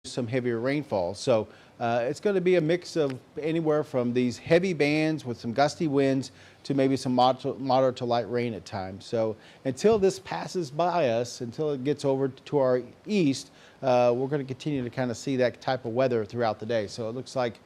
some heavier rainfall. So it's going to be a mix of anywhere from these heavy bands with some gusty winds to maybe some moderate to light rain at times. So until this passes by us, until it gets over to our east, we're going to continue to kind of see that type of weather throughout the day. So it looks like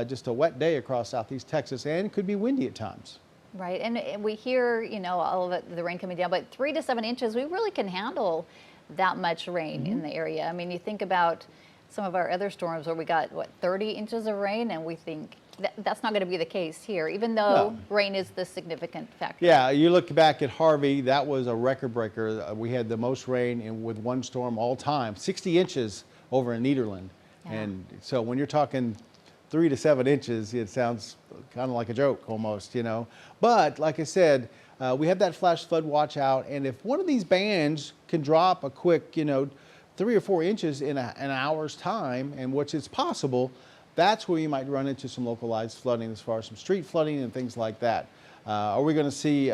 just a wet day across southeast Texas, and it could be windy at times. Right, and we hear, you know, all of the rain coming down, but 3 to 7 inches, we really can handle that much rain in the area. I mean, you think about some of our other storms where we got, what, 30 inches of rain, and we think that's not going to be the case here, even though rain is the significant factor. Yeah, you look back at Harvey, that was a record breaker. We had the most rain with one storm all time, 60 inches over in Nederland. Yeah. And so when you're talking 3 to 7 inches, it sounds kind of like a joke almost, you know. But like I said, we have that flash flood watch out, and if one of these bands can drop a quick, you know, 3 or 4 inches in an hour's time, and which is possible, that's where you might run into some localized flooding as far as some street flooding and things like that. Are we going to see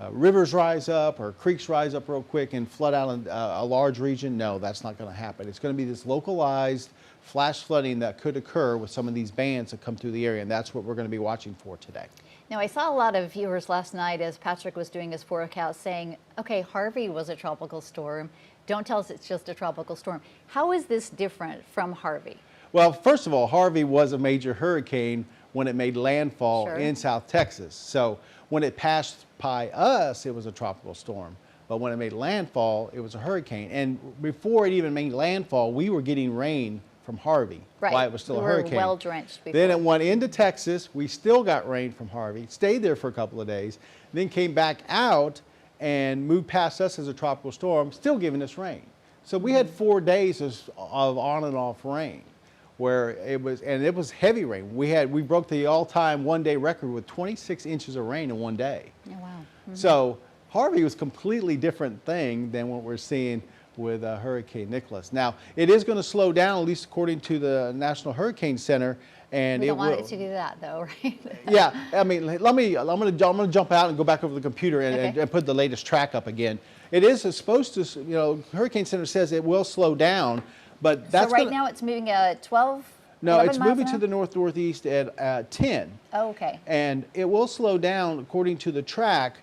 rivers rise up or creeks rise up real quick and flood out a large region? No, that's not going to happen. It's going to be this localized flash flooding that could occur with some of these bands that come through the area, and that's what we're going to be watching for today. Now, I saw a lot of viewers last night as Patrick was doing his forecast saying, okay, Harvey was a tropical storm. Don't tell us it's just a tropical storm. How is this different from Harvey? Well, first of all, Harvey was a major hurricane when it made landfall in South Texas. So when it passed by us, it was a tropical storm. But when it made landfall, it was a hurricane. And before it even made landfall, we were getting rain from Harvey while it was still a hurricane. We were well drenched before. Then it went into Texas. We still got rain from Harvey, stayed there for a couple of days, then came back out and moved past us as a tropical storm, still giving us rain. So we had 4 days of on and off rain, where it was heavy rain. We broke the all-time one-day record with 26 inches of rain in one day. Oh, wow. So Harvey was a completely different thing than what we're seeing with Hurricane Nicholas. Now, it is going to slow down, at least according to the National Hurricane Center. And we don't want it to do that, though, right? Yeah, I mean, I'm going to jump out and go back over the computer and put the latest track up again. It is supposed to, you know, Hurricane Center says it will slow down, but that's so right now it's moving at 12. No, it's moving to the north-northeast at 10. Oh, okay. And it will slow down according to the track,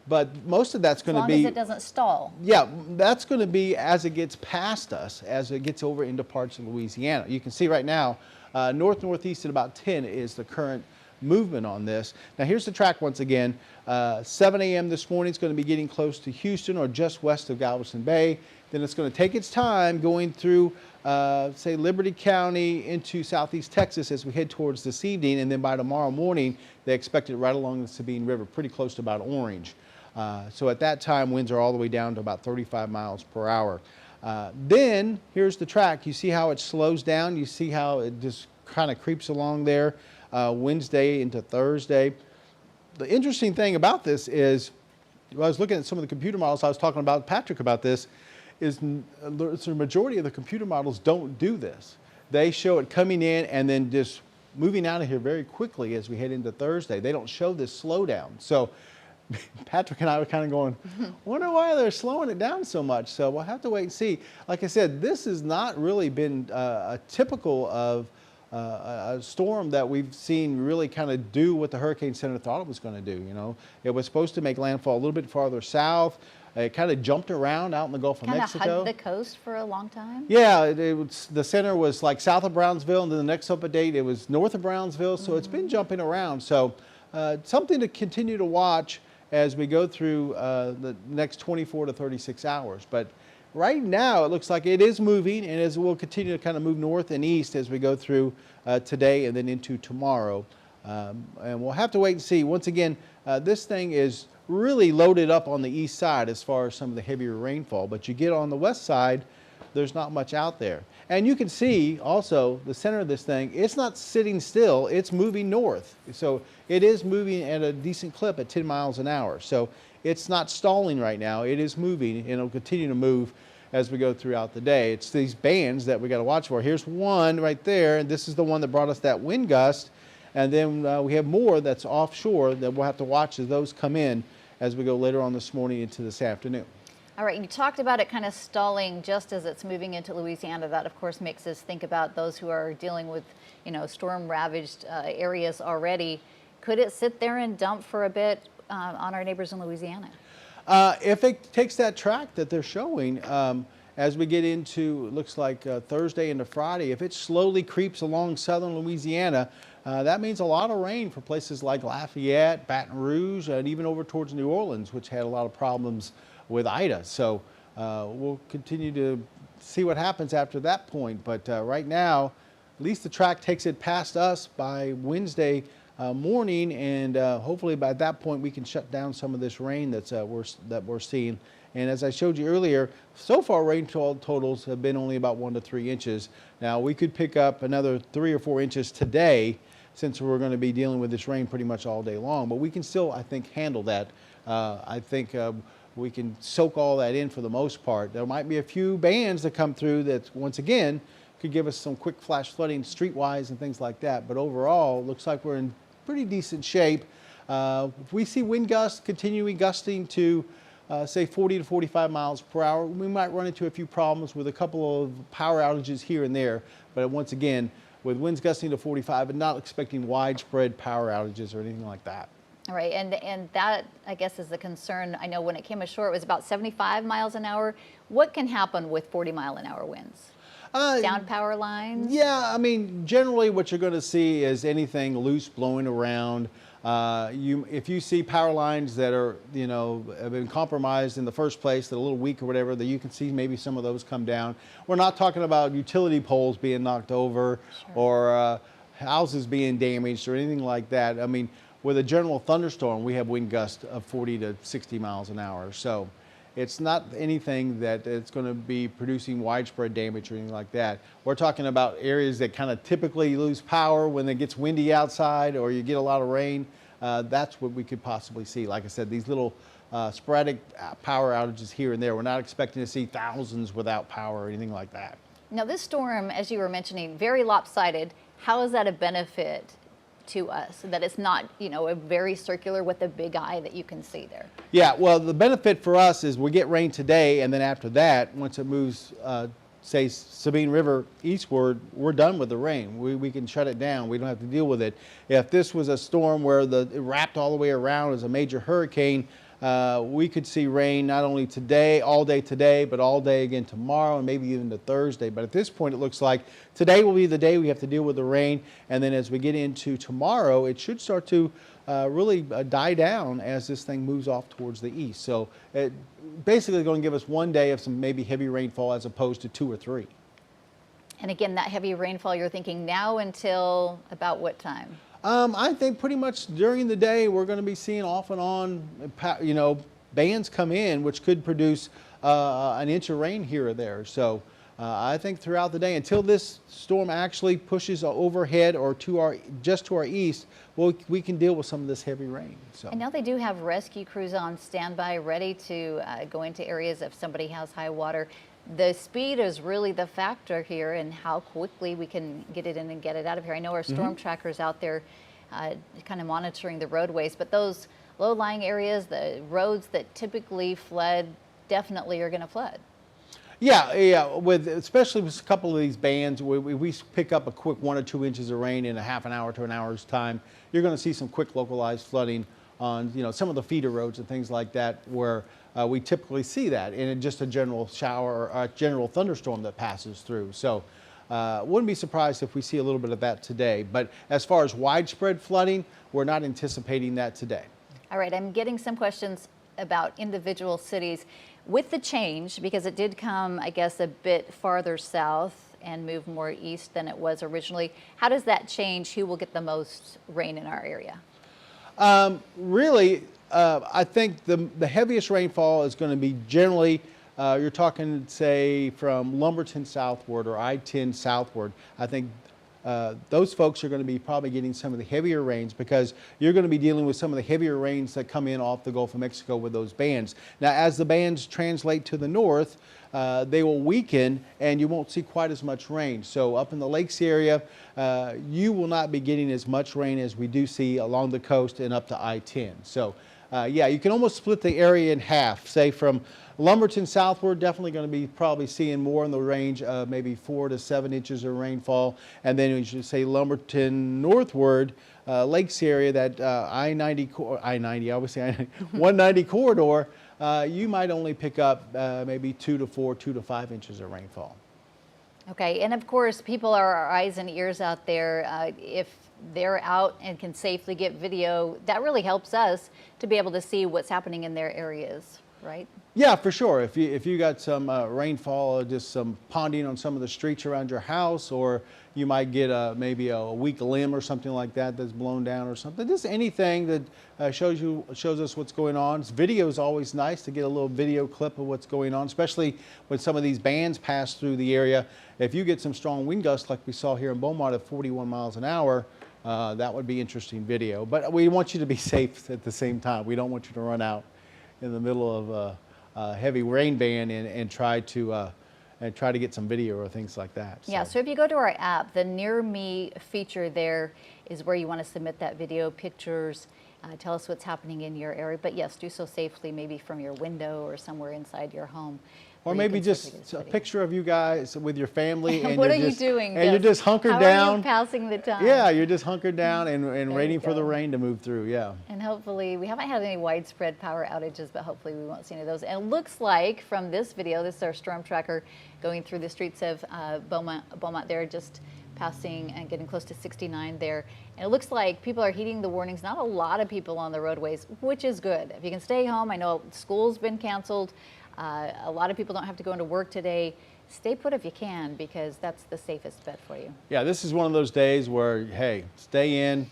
but most of that's going to be, as long as it doesn't stall. Yeah, that's going to be as it gets past us, as it gets over into parts of Louisiana. You can see right now, north-northeast at about 10 is the current movement on this. Now here's the track once again. 7 a.m. this morning it's going to be getting close to Houston or just west of Galveston Bay. Then it's going to take its time going through, say, Liberty County into southeast Texas as we head towards this evening. And then by tomorrow morning, they expect it right along the Sabine River, pretty close to about Orange. So at that time, winds are all the way down to about 35 miles per hour. Then here's the track. You see how it slows down. You see how it just kind of creeps along there Wednesday into Thursday. The interesting thing about this is, I was looking at some of the computer models, I was talking about Patrick about this, is the majority of the computer models don't do this. They show it coming in and then just moving out of here very quickly as we head into Thursday. They don't show this slowdown. So Patrick and I were kind of going, wonder why they're slowing it down so much. So we'll have to wait and see. Like I said, this has not really been a typical of a storm that we've seen really kind of do what the Hurricane Center thought it was going to do. You know, it was supposed to make landfall a little bit farther south. It kind of jumped around out in the Gulf of Mexico. Kind of hugged the coast for a long time? Yeah, the center was like south of Brownsville, and then the next update it was north of Brownsville. So it's been jumping around. So something to continue to watch as we go through the next 24 to 36 hours. But right now it looks like it is moving, and as we'll continue to kind of move north and east as we go through today and then into tomorrow. And we'll have to wait and see. Once again, this thing is really loaded up on the east side as far as some of the heavier rainfall, but you get on the west side, there's not much out there. And you can see also the center of this thing, it's not sitting still, it's moving north. So it is moving at a decent clip at 10 miles an hour. So it's not stalling right now, it is moving, and it'll continue to move as we go throughout the day. It's these bands that we got to watch for. Here's one right there, and this is the one that brought us that wind gust. And then we have more that's offshore that we'll have to watch as those come in as we go later on this morning into this afternoon. All right, you talked about it kind of stalling just as it's moving into Louisiana. That, of course, makes us think about those who are dealing with, storm-ravaged areas already. Could it sit there and dump for a bit on our neighbors in Louisiana? If it takes that track that they're showing, as we get into, looks like Thursday into Friday, if it slowly creeps along southern Louisiana, that means a lot of rain for places like Lafayette, Baton Rouge, and even over towards New Orleans, which had a lot of problems with Ida. So we'll continue to see what happens after that point. But right now, at least the track takes it past us by Wednesday morning, and hopefully by that point we can shut down some of this rain that we're seeing. And as I showed you earlier, so far rainfall totals have been only about 1 to 3 inches. Now we could pick up another 3 or 4 inches today, since we're going to be dealing with this rain pretty much all day long. But we can still, I think, handle that. I think we can soak all that in for the most part. There might be a few bands that come through that, once again, could give us some quick flash flooding streetwise and things like that. But overall, it looks like we're in pretty decent shape. If we see wind gusts continuing gusting to say 40 to 45 miles per hour, we might run into a few problems with a couple of power outages here and there. But once again, with winds gusting to 45, and not expecting widespread power outages or anything like that. All right, and that, I guess, is the concern. I know when it came ashore, it was about 75 miles an hour. What can happen with 40-mile-an-hour winds? Down power lines? Yeah, I mean, generally what you're going to see is anything loose blowing around. If you see power lines that are, have been compromised in the first place, that are a little weak or whatever, that you can see maybe some of those come down. We're not talking about utility poles being knocked over, sure, or houses being damaged or anything like that. I mean, with a general thunderstorm, we have wind gusts of 40 to 60 miles an hour. So it's not anything that it's going to be producing widespread damage or anything like that. We're talking about areas that kind of typically lose power when it gets windy outside or you get a lot of rain. That's what we could possibly see. Like I said, these little sporadic power outages here and there. We're not expecting to see thousands without power or anything like that. Now, this storm, as you were mentioning, very lopsided. How is that a benefit to us, that it's not, a very circular with a big eye that you can see there? Yeah, well, the benefit for us is we get rain today, and then after that, once it moves, say, Sabine River eastward, we're done with the rain. We can shut it down. We don't have to deal with it. If this was a storm where it wrapped all the way around as a major hurricane, we could see rain not only today, all day today, but all day again tomorrow and maybe even to Thursday. But at this point, it looks like today will be the day we have to deal with the rain. And then as we get into tomorrow, it should start to really die down as this thing moves off towards the east. So it basically going to give us one day of some maybe heavy rainfall as opposed to 2 or 3. And again, that heavy rainfall, you're thinking now until about what time? I think pretty much during the day we're going to be seeing off and on, bands come in, which could produce an inch of rain here or there. So I think throughout the day, until this storm actually pushes overhead or just to our east, we can deal with some of this heavy rain. So. And now they do have rescue crews on standby, ready to go into areas if somebody has high water. The speed is really the factor here, and how quickly we can get it in and get it out of here. I know our storm trackers out there kind of monitoring the roadways, but those low-lying areas, the roads that typically flood, definitely are going to flood. Yeah, especially with a couple of these bands, we pick up a quick 1 or 2 inches of rain in a half an hour to an hour's time. You're going to see some quick localized flooding on some of the feeder roads and things like that, where we typically see that in just a general shower or a general thunderstorm that passes through. So wouldn't be surprised if we see a little bit of that today. But as far as widespread flooding, we're not anticipating that today. All right, I'm getting some questions about individual cities. With the change, because it did come, I guess, a bit farther south and move more east than it was originally, how does that change who will get the most rain in our area? Really, I think the heaviest rainfall is going to be generally, you're talking, say, from Lumberton southward or I-10 southward. I think those folks are going to be probably getting some of the heavier rains, because you're going to be dealing with some of the heavier rains that come in off the Gulf of Mexico with those bands. Now, as the bands translate to the north, they will weaken and you won't see quite as much rain. So up in the lakes area, you will not be getting as much rain as we do see along the coast and up to I-10. So yeah, you can almost split the area in half. Say from Lumberton southward, definitely going to be probably seeing more in the range of maybe 4 to 7 inches of rainfall. And then you should say Lumberton northward, Lakes area, that I-90, obviously I 190 corridor, you might only pick up maybe 2 to 4, 2 to 5 inches of rainfall. Okay, and of course, people are our eyes and ears out there. If they're out and can safely get video, that really helps us to be able to see what's happening in their areas, right? Yeah, for sure. If you got some rainfall, or just some ponding on some of the streets around your house, or you might get maybe a weak limb or something like that that's blown down or something. Just anything that shows us what's going on. Video is always nice to get a little video clip of what's going on, especially when some of these bands pass through the area. If you get some strong wind gusts like we saw here in Beaumont at 41 miles an hour, that would be interesting video. But we want you to be safe at the same time. We don't want you to run out in the middle of a heavy rain band and try to get some video or things like that. Yeah, so if you go to our app, the Near Me feature there is where you want to submit that video, pictures, tell us what's happening in your area. But yes, do so safely, maybe from your window or somewhere inside your home. Or maybe just a picture of you guys with your family. And what are you doing? And you're just hunkered down. How are you passing the time? Yeah, you're just hunkered down and waiting for the rain to move through, yeah. And hopefully, we haven't had any widespread power outages, but hopefully we won't see any of those. And it looks like from this video, this is our storm tracker going through the streets of Beaumont there, just passing and getting close to 69 there. And it looks like people are heeding the warnings. Not a lot of people on the roadways, which is good. If you can stay home, I know school's been canceled. A lot of people don't have to go into work today. Stay put if you can, because that's the safest bet for you. Yeah, this is one of those days where, hey, stay in,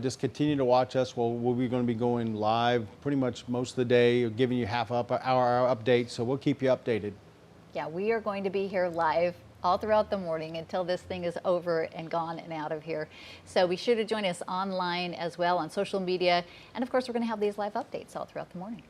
just continue to watch us. We're going to be going live pretty much most of the day, giving you hour updates, so we'll keep you updated. Yeah, we are going to be here live all throughout the morning until this thing is over and gone and out of here. So be sure to join us online as well on social media. And of course, we're going to have these live updates all throughout the morning.